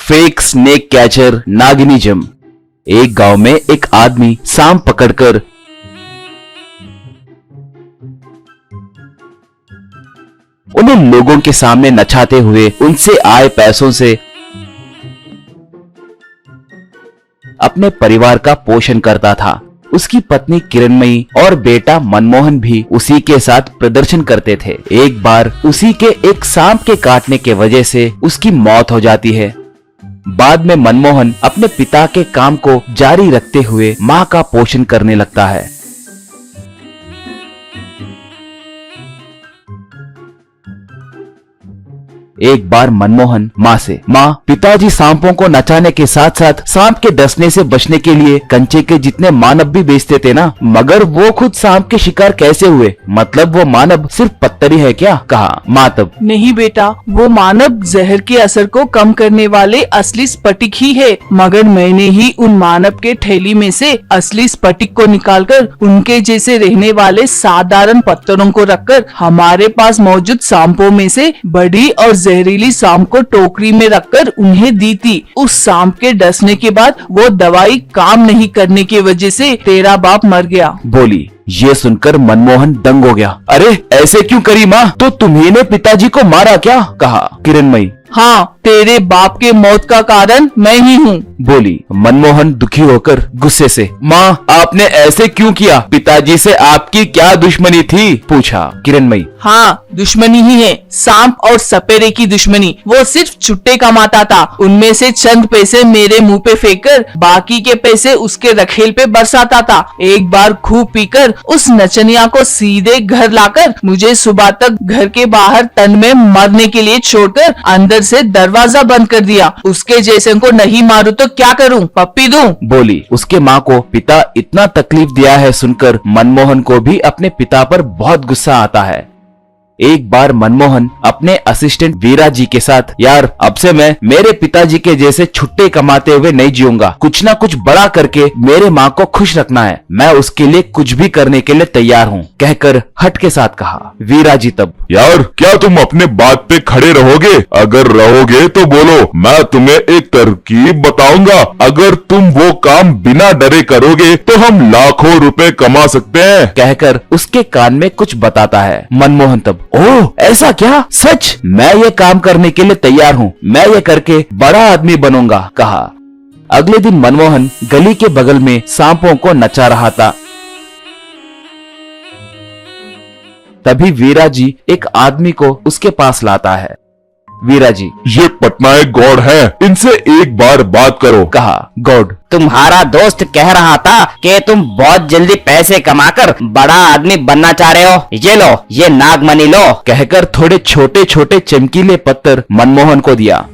Fake snake catcher नागिनिज्म। एक गांव में एक आदमी सांप पकड़कर उन्हें लोगों के सामने नचाते हुए उनसे आए पैसों से अपने परिवार का पोषण करता था। उसकी पत्नी किरणमयी और बेटा मनमोहन भी उसी के साथ प्रदर्शन करते थे। एक बार उसी के एक सांप के काटने के वजह से उसकी मौत हो जाती है। बाद में मनमोहन अपने पिता के काम को जारी रखते हुए मां का पोषण करने लगता है। एक बार मनमोहन माँ से, माँ, पिताजी सांपों को नचाने के साथ साथ सांप के डसने से बचने के लिए कंचे के जितने मानव भी बेचते थे ना, मगर वो खुद सांप के शिकार कैसे हुए? मतलब वो मानव सिर्फ पत्थर ही है क्या? कहा माँ तब। नहीं बेटा, वो मानव जहर के असर को कम करने वाले असली स्फटिक ही है, मगर मैंने ही उन मानव के थैली में से असली स्फटिक को निकालकर उनके जैसे रहने वाले साधारण पत्थरों को रखकर हमारे पास मौजूद सांपों में से बड़ी और जहरीली सांप को टोकरी में रखकर उन्हें दी थी। उस सांप के डसने के बाद वो दवाई काम नहीं करने की वजह से तेरा बाप मर गया। बोली। ये सुनकर मनमोहन दंग हो गया। अरे ऐसे क्यों करी माँ? तो तुम्ही ने पिताजी को मारा क्या? कहा किरणमयी। हाँ, तेरे बाप के मौत का कारण मैं ही हूँ। बोली। मनमोहन दुखी होकर गुस्से से, माँ आपने ऐसे क्यों किया? पिताजी से आपकी क्या दुश्मनी थी? पूछा किरणमयी। हाँ, दुश्मनी ही है, सांप और सपेरे की दुश्मनी। वो सिर्फ छुट्टे कमाता था, उनमें से चंद पैसे मेरे मुंह पे फेंककर बाकी के पैसे उसके रखेल पे बरसाता था। एक बार खूब पीकर उस नचनिया को सीधे घर लाकर मुझे सुबह तक घर के बाहर तन में मरने के लिए छोड़कर अंदर से दरवाजा बंद कर दिया। उसके जैसे को नहीं मारूं तो क्या करूं? पप्पी दूं? बोली। उसके माँ को पिता इतना तकलीफ दिया है सुनकर मनमोहन को भी अपने पिता पर बहुत गुस्सा आता है। एक बार मनमोहन अपने असिस्टेंट वीरा जी के साथ, यार अब से मैं मेरे पिताजी के जैसे छुट्टे कमाते हुए नहीं जीऊंगा, कुछ ना कुछ बड़ा करके मेरे माँ को खुश रखना है, मैं उसके लिए कुछ भी करने के लिए तैयार हूँ, कहकर हट के साथ कहा। वीरा जी तब, यार क्या तुम अपने बात पे खड़े रहोगे? अगर रहोगे तो बोलो, मैं तुम्हें एक तरकीब बताऊंगा। अगर तुम वो काम बिना डरे करोगे तो हम लाखों रुपए कमा सकते हैं, कहकर उसके कान में कुछ बताता है। मनमोहन तब, ओह ऐसा क्या? सच? मैं ये काम करने के लिए तैयार हूँ, मैं ये करके बड़ा आदमी बनूंगा, कहा। अगले दिन मनमोहन गली के बगल में सांपों को नचा रहा था। तभी वीरा जी एक आदमी को उसके पास लाता है। वीरा जी, ये पटनायक गौड़ है, इनसे एक बार बात करो, कहा। गौड़, तुम्हारा दोस्त कह रहा था कि तुम बहुत जल्दी पैसे कमाकर बड़ा आदमी बनना चाह रहे हो, ये लो, ये नागमणि लो, कहकर थोड़े छोटे छोटे चमकीले पत्थर मनमोहन को दिया।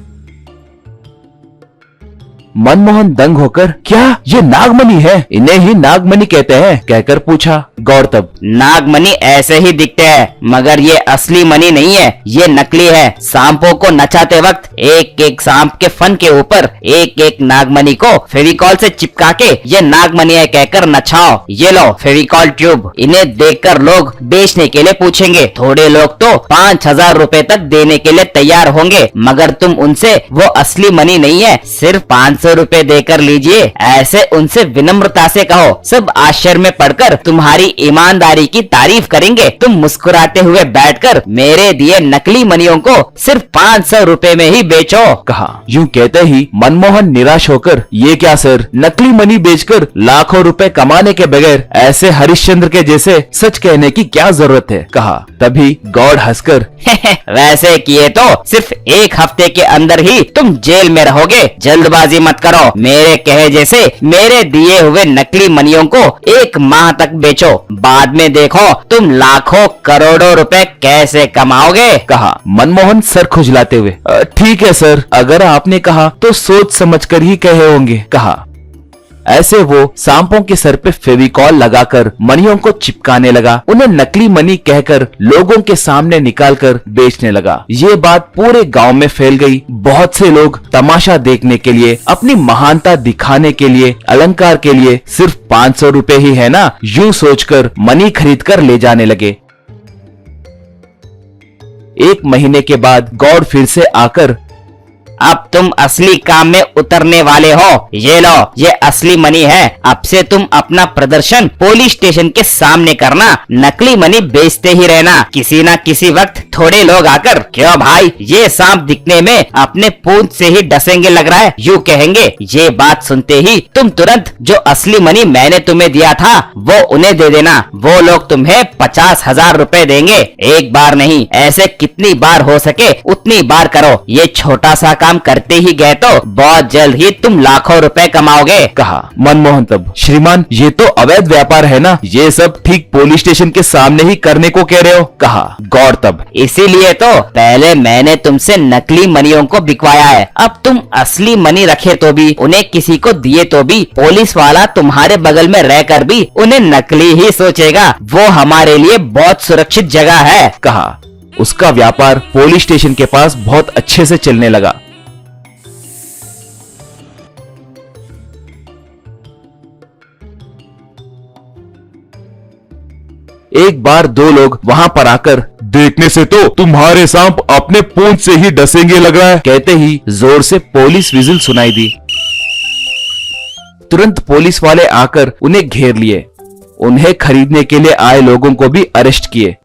मनमोहन दंग होकर, क्या ये नागमणि है? इन्हें ही नागमणि कहते हैं, कहकर पूछा। गौर तब, नागमणि ऐसे ही दिखते हैं, मगर ये असली मणि नहीं है, ये नकली है। सांपों को नचाते वक्त एक एक सांप के फन के ऊपर एक एक नागमणि को फेविकॉल से चिपका के ये नागमणि है कहकर नचाओ। ये लो फेविकॉल ट्यूब, इन्हें देखकर लोग बेचने के लिए पूछेंगे। थोड़े लोग तो 5,000 रुपए तक देने के लिए तैयार होंगे, मगर तुम उनसे वो असली मणि नहीं है, सिर्फ 500 रुपए देकर लीजिए, ऐसे उनसे विनम्रता से कहो। सब आश्चर्य में पड़कर तुम्हारी ईमानदारी की तारीफ करेंगे। तुम मुस्कुराते हुए बैठकर मेरे दिए नकली मणियों को सिर्फ 500 रुपए में ही बेचो, कहा। यूं कहते ही मनमोहन निराश होकर, ये क्या सर, नकली मणि बेचकर लाखों रुपए कमाने के बगैर ऐसे हरिश्चंद्र के जैसे सच कहने की क्या जरूरत है, कहा। तभी गौड़ हंसकर, वैसे किए तो सिर्फ 1 हफ्ते के अंदर ही तुम जेल में रहोगे, जल्दबाजी मत करो। मेरे कहे जैसे मेरे दिए हुए नकली मणियों को 1 माह तक बेचो, बाद में देखो तुम लाखों करोड़ों रुपए कैसे कमाओगे, कहा। मनमोहन सर खुजलाते हुए, ठीक है सर, अगर आपने कहा तो सोच समझकर ही कहे होंगे, कहा। ऐसे वो सांपों के सर पे फेविकॉल लगाकर मणियों को चिपकाने लगा, उन्हें नकली मणि कहकर लोगों के सामने निकालकर बेचने लगा। ये बात पूरे गांव में फैल गई। बहुत से लोग तमाशा देखने के लिए, अपनी महानता दिखाने के लिए, अलंकार के लिए सिर्फ 500 रुपए ही है ना, यूं सोचकर मणि खरीद कर ले जाने लगे। 1 महीने के बाद गौड़ फिर से आकर अब तुम असली काम में उतरने वाले हो। ये लो, ये असली मनी है। अब से तुम अपना प्रदर्शन पुलिस स्टेशन के सामने करना, नकली मनी बेचते ही रहना। किसी न किसी वक्त थोड़े लोग आकर, क्यों भाई ये सांप दिखने में अपने पूंछ से ही डसेंगे लग रहा है, यूँ कहेंगे। ये बात सुनते ही तुम तुरंत जो असली मनी मैंने तुम्हें दिया था वो उन्हें दे देना। वो लोग तुम्हें 50,000 रुपए देंगे। एक बार नहीं, ऐसे कितनी बार हो सके उतनी बार करो। ये छोटा सा काम करते ही गए तो बहुत जल्द ही तुम लाखों रुपए कमाओगे। कहा मनमोहन तब। श्रीमान, ये तो अवैध व्यापार है ना, ये सब ठीक पुलिस स्टेशन के सामने ही करने को कह रहे हो। कहा गौर तब। इसीलिए तो पहले मैंने तुमसे नकली मनियों को बिकवाया है। अब तुम असली मनी रखे तो भी, उन्हें किसी को दिए तो भी, पुलिस वाला तुम्हारे बगल में रहकर भी उन्हें नकली ही सोचेगा। वो हमारे लिए बहुत सुरक्षित जगह है। कहा उसका व्यापार पुलिस स्टेशन के पास बहुत अच्छे से चलने लगा। एक बार दो लोग वहां पर आकर, देखने से तो तुम्हारे सांप अपने पूंछ से ही डसेंगे लग रहा है। कहते ही जोर से पुलिस विजिल सुनाई दी। तुरंत पुलिस वाले आकर उन्हें घेर लिए। उन्हें खरीदने के लिए आए लोगों को भी अरेस्ट किए।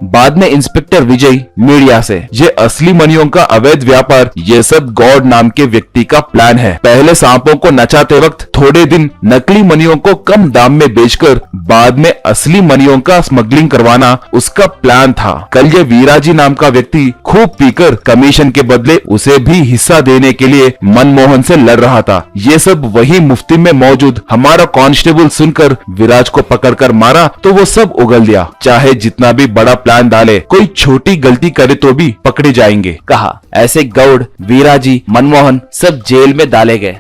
बाद में इंस्पेक्टर विजय मीडिया से, ये असली मनियों का अवैध व्यापार, ये सब गॉड नाम के व्यक्ति का प्लान है। पहले सांपों को नचाते वक्त थोड़े दिन नकली मनियों को कम दाम में बेचकर बाद में असली मनियों का स्मगलिंग करवाना उसका प्लान था। कल ये वीराजी नाम का व्यक्ति खूब पीकर कमीशन के बदले उसे भी हिस्सा देने के लिए मनमोहन से लड़ रहा था। ये सब वही मुफ्ती में मौजूद हमारा कांस्टेबल सुनकर विराज को पकड़कर मारा तो वो सब उगल दिया। चाहे जितना भी बड़ा प्लान डाले, कोई छोटी गलती करे तो भी पकड़े जाएंगे। कहा ऐसे गौड़, वीराजी, मनमोहन सब जेल में डाले गए।